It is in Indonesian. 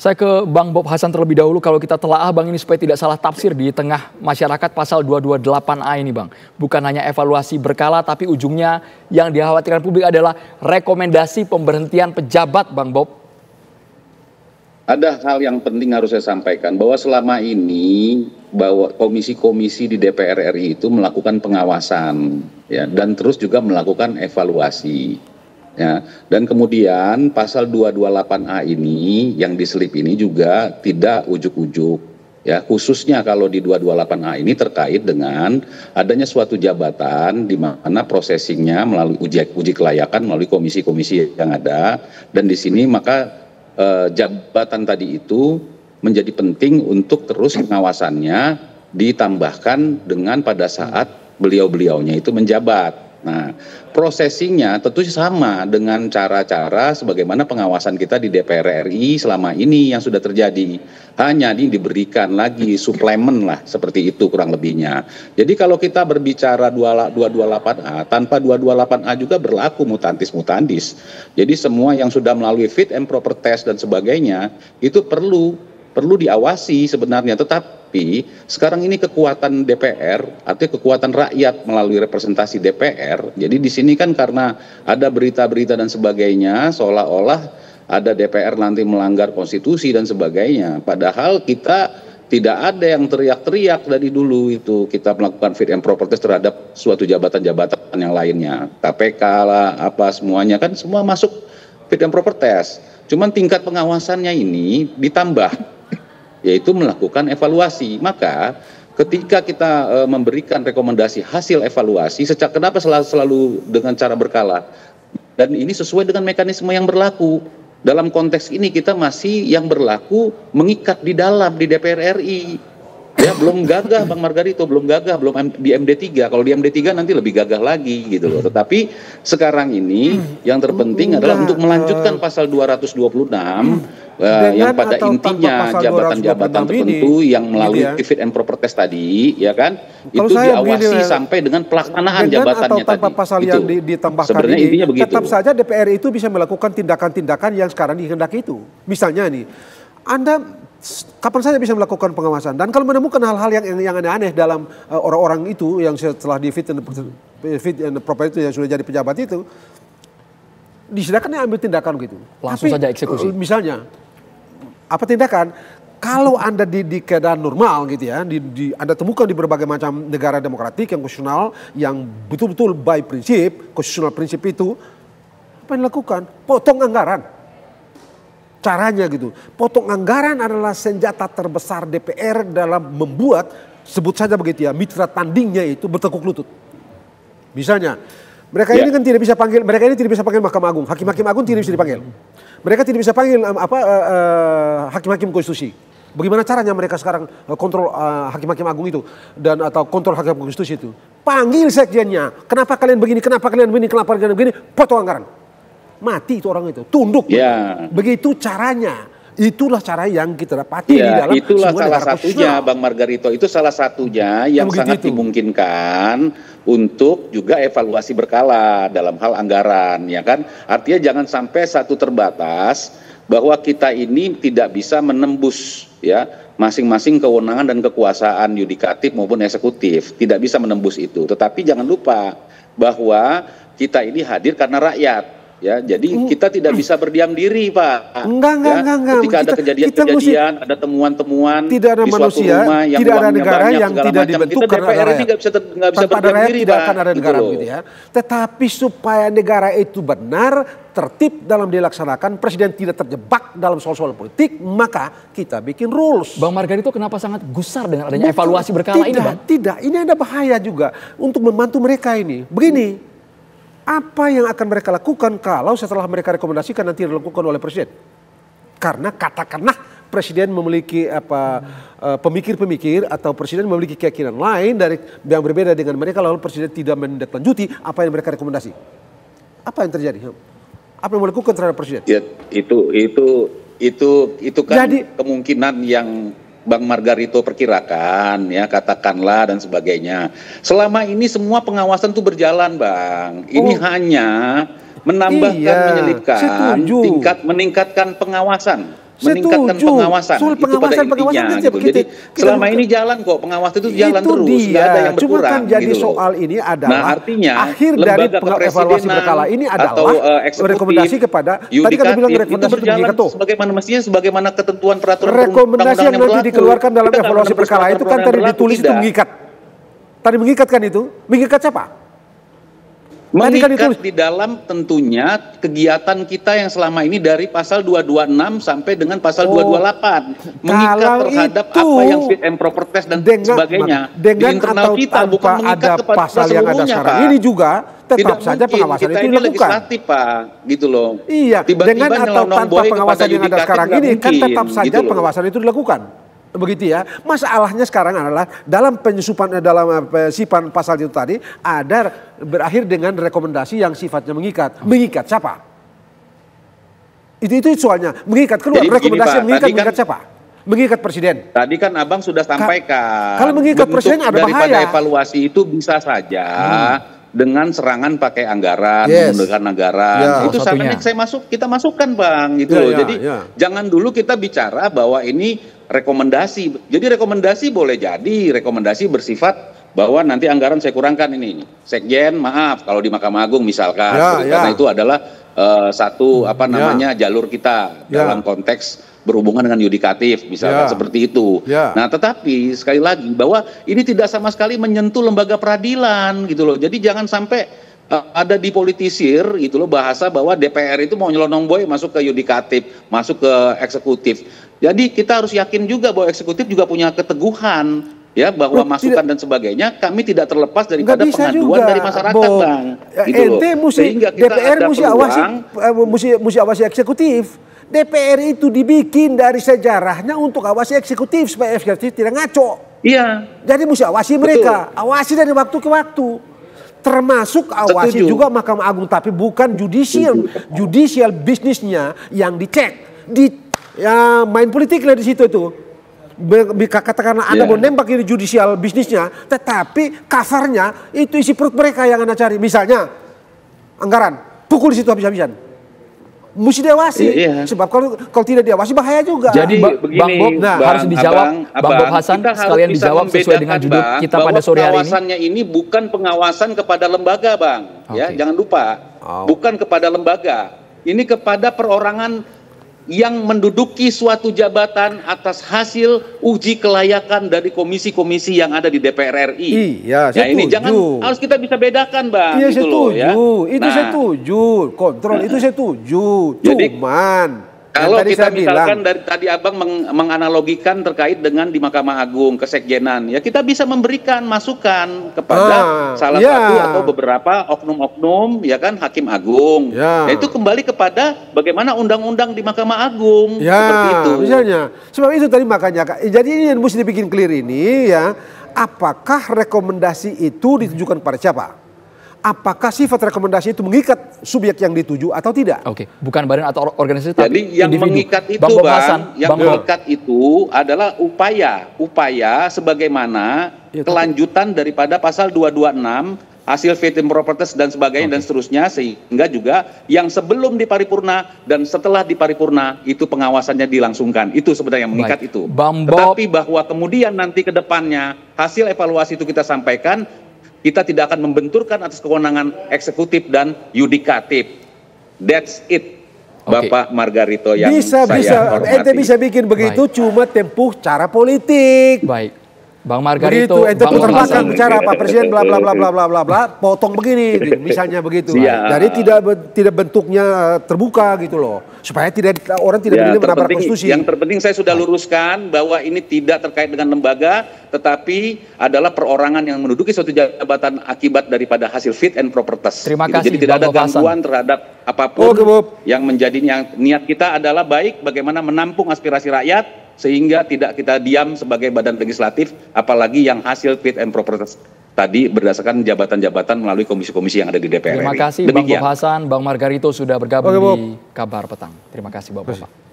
Saya ke Bang Bob Hasan terlebih dahulu. Kalau kita telaah Bang ini supaya tidak salah tafsir di tengah masyarakat pasal 228A ini Bang. Bukan hanya evaluasi berkala tapi ujungnya yang dikhawatirkan publik adalah rekomendasi pemberhentian pejabat Bang Bob. Ada hal yang penting harus saya sampaikan bahwa selama ini bahwa komisi-komisi di DPR RI itu melakukan pengawasan ya, dan terus juga melakukan evaluasi. Ya, dan kemudian pasal 228A ini yang diselip ini juga tidak ujuk-ujuk ya, khususnya kalau di 228A ini terkait dengan adanya suatu jabatan di mana prosesingnya melalui uji kelayakan melalui komisi-komisi yang ada, dan di sini maka jabatan tadi itu menjadi penting untuk terus pengawasannya ditambahkan dengan pada saat beliau-beliaunya itu menjabat. Nah, prosesinya tentu sama dengan cara-cara sebagaimana pengawasan kita di DPR RI selama ini yang sudah terjadi. Hanya ini diberikan lagi suplemen lah, seperti itu kurang lebihnya. Jadi kalau kita berbicara 228A, tanpa 228A juga berlaku mutantis-mutantis. Jadi semua yang sudah melalui fit and proper test dan sebagainya, itu perlu diawasi sebenarnya. Tetapi sekarang ini kekuatan DPR, artinya kekuatan rakyat melalui representasi DPR. Jadi di sini kan karena ada berita-berita dan sebagainya, seolah-olah ada DPR nanti melanggar konstitusi dan sebagainya. Padahal kita tidak ada yang teriak-teriak dari dulu itu. Kita melakukan fit and proper test terhadap suatu jabatan-jabatan yang lainnya. KPK lah, apa semuanya kan semua masuk fit and proper test. Cuman tingkat pengawasannya ini ditambah, yaitu melakukan evaluasi. Maka ketika kita memberikan rekomendasi hasil evaluasi, kenapa selalu dengan cara berkala? Dan ini sesuai dengan mekanisme yang berlaku. Dalam konteks ini kita masih yang berlaku mengikat di DPR RI. Ya, belum gagah Bang Margarito, belum gagah, belum di MD3. Kalau di MD3 nanti lebih gagah lagi gitu loh. Tetapi sekarang ini yang terpenting adalah untuk melanjutkan pasal 226 yang pada intinya jabatan-jabatan tertentu yang melalui gitu ya, fit and proper test tadi, ya kan, kalau itu diawasi sampai dengan pelaksanaan jabatannya atau tanpa tadi. pasal yang ditambahkan sebenarnya ini, intinya begitu. Tetap saja DPR itu bisa melakukan tindakan-tindakan yang sekarang dikehendaki itu. Misalnya nih, Anda kapan saja bisa melakukan pengawasan, dan kalau menemukan hal-hal yang aneh-aneh dalam orang-orang itu yang setelah di fit and proper itu yang sudah jadi pejabat itu, disediakan ambil tindakan gitu. Langsung saja eksekusi. Misalnya apa tindakan? Kalau Anda di keadaan normal gitu ya, Anda temukan di berbagai macam negara demokratik yang konstitusional, yang betul-betul by prinsip, konstitusional prinsip itu, apa yang dilakukan? Potong anggaran. Caranya gitu, potong anggaran adalah senjata terbesar DPR dalam membuat, sebut saja begitu ya, mitra tandingnya itu bertekuk lutut. Misalnya, mereka ini kan tidak bisa panggil, Mahkamah Agung, hakim-hakim agung tidak bisa dipanggil. Mereka tidak bisa panggil hakim-hakim konstitusi. Bagaimana caranya mereka sekarang kontrol hakim-hakim agung itu dan atau kontrol hakim konstitusi itu? Panggil sekjennya. Kenapa kalian begini? Kenapa kalian begini? Kenapa kalian begini? Potong anggaran. Mati itu orang itu, tunduk. Ya. Begitu caranya. Itulah cara yang kita dapati di dalam itulah salah satunya Bang Margarito, itu salah satunya yang sangat dimungkinkan untuk juga evaluasi berkala dalam hal anggaran, ya kan? Artinya jangan sampai satu terbatas bahwa kita ini tidak bisa menembus ya masing-masing kewenangan dan kekuasaan yudikatif maupun eksekutif, tidak bisa menembus itu. Tetapi jangan lupa bahwa kita ini hadir karena rakyat. Ya, jadi kita tidak bisa berdiam diri, Pak. Enggak. Ketika ada kejadian-kejadian, ada temuan-temuan di suatu rumah yang tidak ada negara yang tidak dibentuk karena DPR ini nggak bisa berdiam diri, tidak akan ada negara gitu ya. Tetapi supaya negara itu benar, tertib dalam dilaksanakan, presiden tidak terjebak dalam soal-soal politik, maka kita bikin rules. Bang Margarito kenapa sangat gusar dengan adanya evaluasi berkala ini, Bang? Tidak, ini ada bahaya juga untuk membantu mereka ini. Begini. Apa yang akan mereka lakukan kalau setelah mereka rekomendasikan nanti dilakukan oleh presiden? Karena katakanlah presiden memiliki pemikir-pemikir atau presiden memiliki keyakinan lain dari yang berbeda dengan mereka, lalu presiden tidak menindaklanjuti apa yang mereka rekomendasi. Apa yang terjadi? Apa yang dilakukan terhadap presiden? Ya, itu kan jadi, kemungkinan yang Bang Margarito perkirakan ya, katakanlah dan sebagainya. Selama ini semua pengawasan tuh berjalan, Bang. Ini hanya menambahkan, menyelipkan, meningkatkan pengawasan. meningkatkan pengawasan. Soal Itu pada intinya. Gitu. Jadi selama ini jalan kok, pengawasan itu jalan terus, nggak ada yang berkurang. Cuma kan jadi gitu soal ini adalah, nah, artinya akhir dari evaluasi berkala ini adalah rekomendasi kepada, tadi kan bilang rekomendasi itu berjalan sebagaimana mestinya, sebagaimana ketentuan peraturan rekomendasi yang nanti dikeluarkan dalam evaluasi berkala itu kan tadi ditulis itu mengikat. Tadi mengikat kan itu? Mengikat siapa? Mengikat di dalam tentunya kegiatan kita yang selama ini dari pasal 226 sampai dengan pasal 228. Mengikat terhadap apa yang fit and proper test dan sebagainya. Dengan di internal atau kita, tanpa bukan mengikat ada kepada pasal yang ada sekarang Pak. ini juga tetap tidak saja pengawasan kita itu ini dilakukan. Legislatif, Pak, gitu loh. Iya, tiba-tiba dengan atau tanpa pengawasan yang ada sekarang ini kan tetap saja gitu pengawasan itu dilakukan. Begitu ya. Masalahnya sekarang adalah dalam penyusupan dalam pensipan pasal itu tadi ada berakhir dengan rekomendasi yang sifatnya mengikat. Mengikat siapa? Itu soalnya. Mengikat keluar. Jadi rekomendasi yang mengikat siapa? Mengikat presiden. Tadi kan Abang sudah sampaikan. Kalau mengikat presiden ada bahaya. Daripada evaluasi itu bisa saja dengan serangan pakai anggaran, menggunakan anggaran. Itu sarannya kita masukkan, Bang, gitu loh. Jadi jangan dulu kita bicara bahwa ini rekomendasi. Jadi rekomendasi boleh jadi rekomendasi bersifat bahwa nanti anggaran saya kurangkan ini. Sekjen maaf kalau di Mahkamah Agung misalkan, karena itu adalah satu jalur kita dalam konteks berhubungan dengan yudikatif misalkan seperti itu. Nah, tetapi sekali lagi bahwa ini tidak sama sekali menyentuh lembaga peradilan gitu loh. Jadi jangan sampai ada dipolitisir gitu loh bahasa bahwa DPR itu mau nyelonong boy masuk ke yudikatif, masuk ke eksekutif. Jadi kita harus yakin juga bahwa eksekutif juga punya keteguhan ya bahwa masukan dan sebagainya kami tidak terlepas daripada pengaduan dari masyarakat, Bang. Gitu loh. Sehingga kita DPR mesti awasi eksekutif. DPR itu dibikin dari sejarahnya untuk awasi eksekutif supaya eksekutif tidak ngaco. Iya. Jadi mesti awasi mereka, awasi dari waktu ke waktu. Termasuk awasi juga Mahkamah Agung, tapi bukan judicial bisnisnya yang dicek. Ya main politik lah di situ itu. Katakanlah Anda mau nembak ini judicial bisnisnya, tetapi covernya itu isi perut mereka yang Anda cari. Misalnya anggaran, pukul di situ habis-habisan. Mesti diawasi, sebab kalau tidak diawasi bahaya juga. Jadi Bang Bob harus dijawab, Bang Bob Hasan sekalian dijawab sesuai dengan judul kita pada sore hari ini. Pengawasannya ini bukan pengawasan kepada lembaga, Bang. Ya, jangan lupa, bukan kepada lembaga. Ini kepada perorangan yang menduduki suatu jabatan atas hasil uji kelayakan dari komisi-komisi yang ada di DPR RI. Iya, ya ini harus kita bisa bedakan, Bang. Iya, gitu setuju. Loh, ya. Itu setuju. Kontrol itu setuju. Jadi, cuman kalau kita misalkan dari tadi Abang menganalogikan terkait dengan di Mahkamah Agung, kesekjenan, ya kita bisa memberikan masukan kepada salah satu atau beberapa oknum-oknum, ya kan, Hakim Agung. Ya itu kembali kepada bagaimana undang-undang di Mahkamah Agung, seperti itu. Misalnya, sebab itu tadi makanya, jadi ini yang mesti dibikin clear ini ya, apakah rekomendasi itu ditujukan pada siapa? Apakah sifat rekomendasi itu mengikat subjek yang dituju atau tidak? Oke, bukan badan atau organisasi. Jadi yang individu. Mengikat itu, mengikat itu adalah upaya sebagaimana kelanjutan daripada pasal 226 hasil fit and proper test dan sebagainya dan seterusnya, sehingga juga yang sebelum diparipurna dan setelah diparipurna itu pengawasannya dilangsungkan. Itu sebenarnya yang mengikat itu. Tetapi bahwa kemudian nanti ke depannya hasil evaluasi itu kita sampaikan, kita tidak akan membenturkan atas kewenangan eksekutif dan yudikatif. That's it, Bapak Margarito yang saya hormati. Ente bisa bikin begitu, cuma tempuh cara politik. Baik, Bang Margarito. Begitu, ente putar belakang bicara Pak Presiden bla bla bla bla bla bla bla, potong begini, misalnya begitu. Jadi tidak bentuknya terbuka gitu loh, supaya orang tidak menabrak konstitusi. Yang terpenting saya sudah luruskan bahwa ini tidak terkait dengan lembaga, tetapi adalah perorangan yang menduduki suatu jabatan akibat daripada hasil fit and proper test. Terima kasih. Jadi tidak ada gangguan terhadap apapun. Yang menjadi niat kita adalah baik bagaimana menampung aspirasi rakyat sehingga tidak kita diam sebagai badan legislatif, apalagi yang hasil fit and proper test tadi berdasarkan jabatan-jabatan melalui komisi-komisi yang ada di DPR. Terima kasih Bang Bob Hasan, Bang Margarito sudah bergabung di Kabar Petang. Terima kasih Bapak-Bapak.